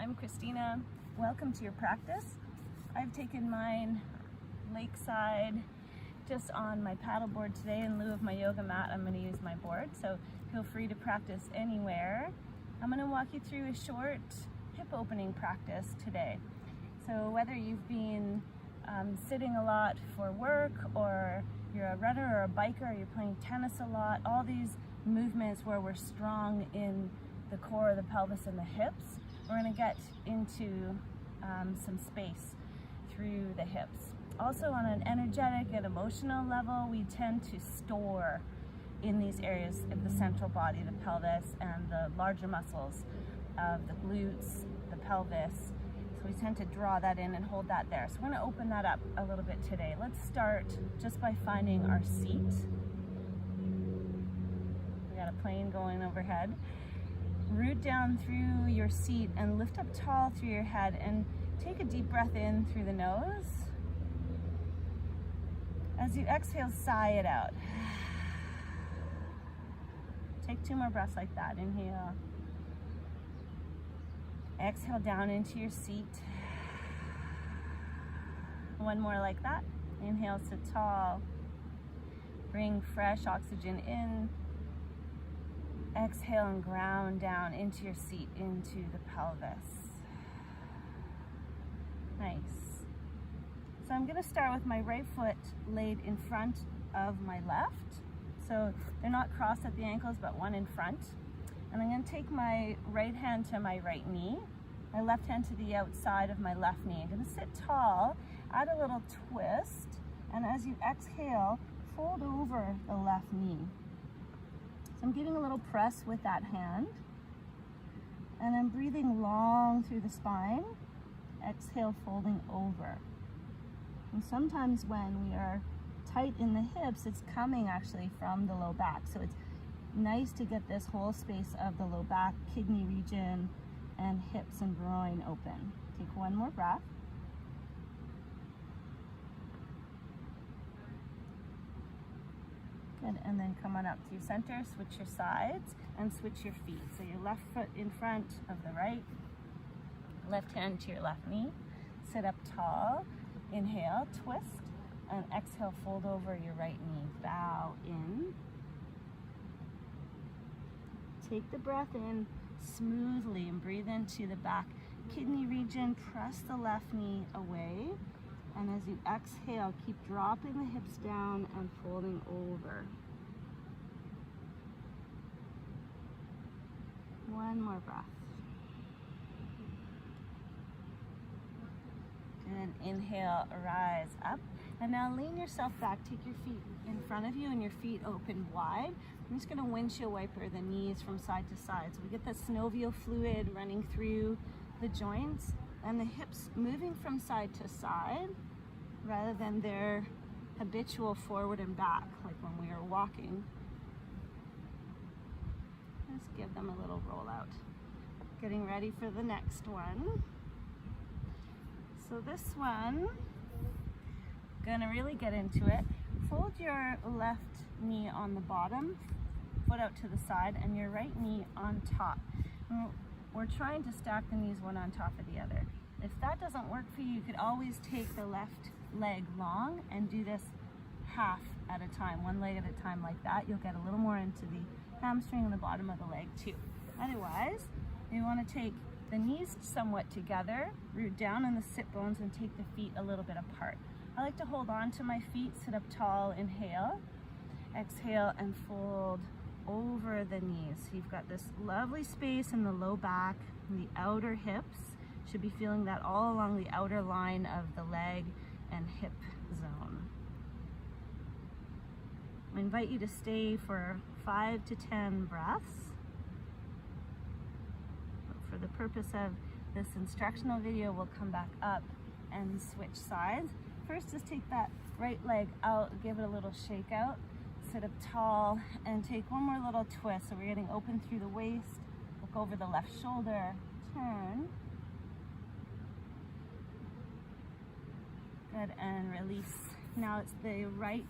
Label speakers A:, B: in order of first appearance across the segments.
A: I'm Christina. Welcome to your practice. I've taken mine lakeside just on my paddleboard today. In lieu of my yoga mat, I'm going to use my board, so feel free to practice anywhere. I'm going to walk you through a short hip opening practice today. So whether you've been sitting a lot for work, or you're a runner or a biker, or you're playing tennis a lot, all these movements where we're strong in the core, the pelvis, and the hips, we're going to get into some space through the hips. Also, on an energetic and emotional level, we tend to store in these areas of the central body, the pelvis, and the larger muscles of the glutes, the pelvis. So we tend to draw that in and hold that there. So we're going to open that up a little bit today. Let's start just by finding our seat. We got a plane going overhead. Root down through your seat and lift up tall through your head, and take a deep breath in through the nose. As you exhale, sigh it out. Take 2 more breaths like that. Inhale. Exhale down into your seat. 1 more like that. Inhale, sit tall. Bring fresh oxygen in. Exhale and ground down into your seat, into the pelvis. Nice. So I'm going to start with my right foot laid in front of my left. So they're not crossed at the ankles, but one in front. And I'm going to take my right hand to my right knee, my left hand to the outside of my left knee. I'm going to sit tall, add a little twist, and as you exhale, fold over the left knee. So I'm giving a little press with that hand, and I'm breathing long through the spine. Exhale, folding over. And sometimes when we are tight in the hips, it's coming actually from the low back. So it's nice to get this whole space of the low back, kidney region, and hips and groin open. Take 1 more breath. Good, and then come on up to your center, switch your sides, and switch your feet. So your left foot in front of the right, left hand to your left knee. Sit up tall, inhale, twist, and exhale, fold over your right knee. Bow in. Take the breath in smoothly and breathe into the back kidney region. Press the left knee away. And as you exhale, keep dropping the hips down and folding over. 1 more breath. Good. Inhale, rise up. And now lean yourself back. Take your feet in front of you and your feet open wide. I'm just going to windshield wiper the knees from side to side. So we get the synovial fluid running through the joints, and the hips moving from side to side rather than their habitual forward and back, like when we are walking. Just give them a little roll out. Getting ready for the next one. So this one, gonna really get into it. Fold your left knee on the bottom, foot out to the side, and your right knee on top. We're trying to stack the knees one on top of the other. If that doesn't work for you, you could always take the left leg long and do this half at a time, 1 leg at a time like that. You'll get a little more into the hamstring and the bottom of the leg too. Otherwise, you want to take the knees somewhat together, root down on the sit bones, and take the feet a little bit apart. I like to hold on to my feet, sit up tall, inhale, exhale, and fold over the knees. So you've got this lovely space in the low back, and the outer hips. Should be feeling that all along the outer line of the leg and hip zone. I invite you to stay for 5 to 10 breaths. For the purpose of this instructional video, we'll come back up and switch sides. First, just take that right leg out, give it a little shake out, sit up tall, and take 1 more little twist. So we're getting open through the waist, look over the left shoulder, turn. Good, and release. Now it's the right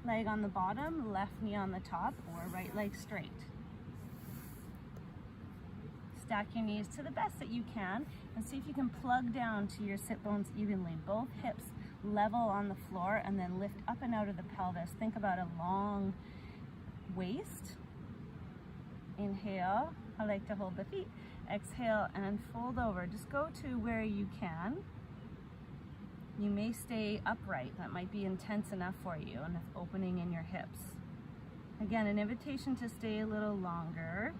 A: leg on the bottom, left knee on the top, or right leg straight. stack your knees to the best that you can and see if you can plug down to your sit bones evenly. Both hips level on the floor and then lift up and out of the pelvis. Think about a long waist. Inhale, I like to hold the feet. Exhale and fold over. Just go to where you can. You may stay upright. That might be intense enough for you, enough opening in your hips. Again, an invitation to stay a little longer.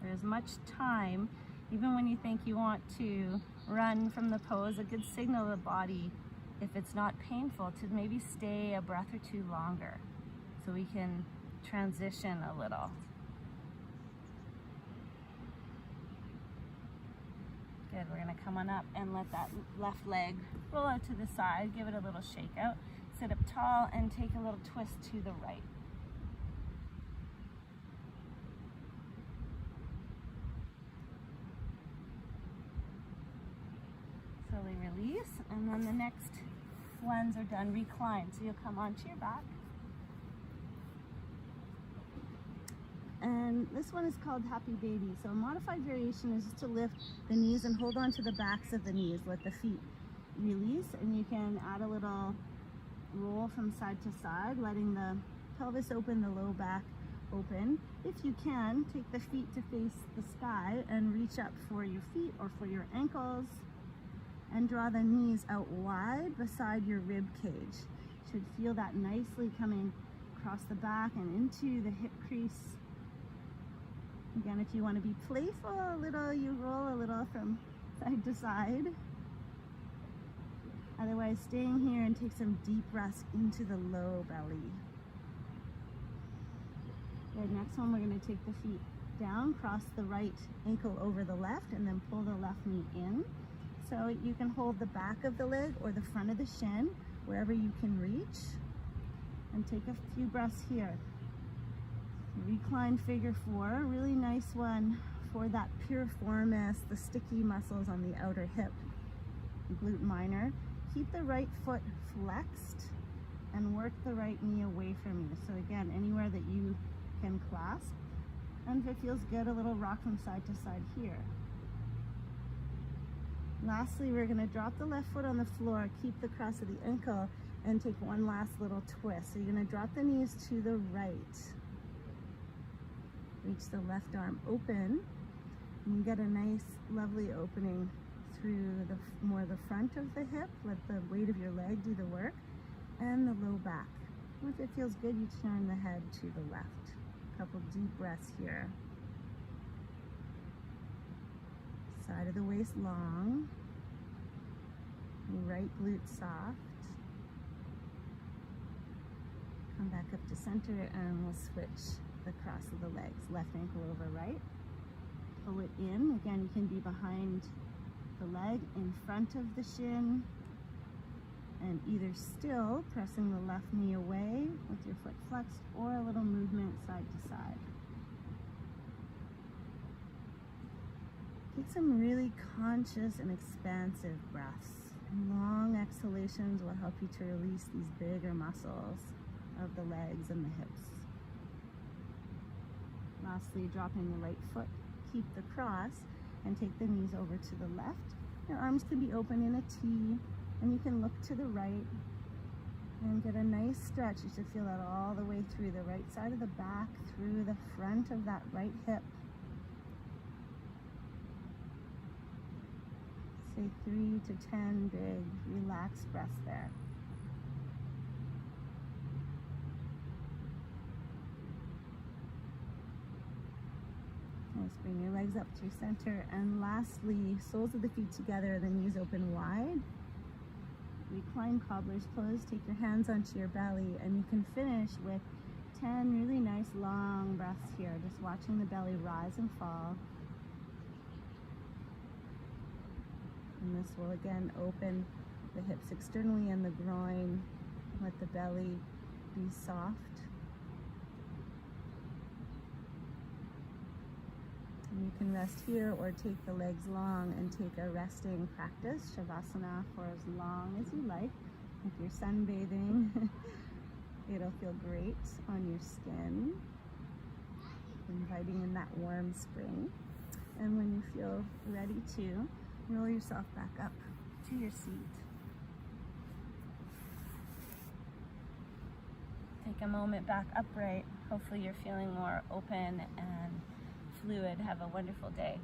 A: There's much time, even when you think you want to run from the pose, a good signal to the body, if it's not painful, to maybe stay a breath or two longer so we can transition a little. Good, we're gonna come on up and let that left leg roll out to the side, give it a little shake out. Sit up tall and take a little twist to the right. Slowly release, and then the next ones are done. Recline, so you'll come onto your back. And this one is called Happy Baby. So a modified variation is just to lift the knees and hold on to the backs of the knees. Let the feet release, and you can add a little roll from side to side, letting the pelvis open, the low back open. If you can, take the feet to face the sky and reach up for your feet or for your ankles, and draw the knees out wide beside your rib cage. Should feel that nicely coming across the back and into the hip crease. Again, if you want to be playful a little, you roll a little from side to side. Otherwise, staying here and take some deep breaths into the low belly. Good, next one, we're going to take the feet down, cross the right ankle over the left, and then pull the left knee in. So you can hold the back of the leg or the front of the shin, wherever you can reach. And take a few breaths here. Recline figure four, really nice one for that piriformis, the sticky muscles on the outer hip, glute minor. Keep the right foot flexed and work the right knee away from you. So again, anywhere that you can clasp. And if it feels good, a little rock from side to side here. Lastly, we're going to drop the left foot on the floor, keep the cross of the ankle, and take one last little twist. So you're going to drop the knees to the right. Reach the left arm open, and you get a nice, lovely opening through the front of the hip. Let the weight of your leg do the work, and the low back. If it feels good, you turn the head to the left. A couple deep breaths here. Side of the waist long, right glute soft. Come back up to center, and we'll switch the cross of the legs. Left ankle over right. Pull it in. Again, you can be behind the leg, in front of the shin, and either still pressing the left knee away with your foot flexed, or a little movement side to side. Take some really conscious and expansive breaths. Long exhalations will help you to release these bigger muscles of the legs and the hips. Lastly, dropping the right foot, keep the cross, and take the knees over to the left. Your arms can be open in a T, and you can look to the right and get a nice stretch. You should feel that all the way through the right side of the back, through the front of that right hip. Say 3 to 10 big, relaxed breaths there. Nice, bring your legs up through center, and lastly, soles of the feet together, the knees open wide. Recline cobbler's pose, take your hands onto your belly, and you can finish with 10 really nice long breaths here, just watching the belly rise and fall. And this will again open the hips externally and the groin. Let the belly be soft. And you can rest here or take the legs long and take a resting practice, Shavasana, for as long as you like. If you're sunbathing, it'll feel great on your skin, inviting in that warm spring. And when you feel ready to, roll yourself back up to your seat. Take a moment back upright. Hopefully you're feeling more open and fluid. Have a wonderful day.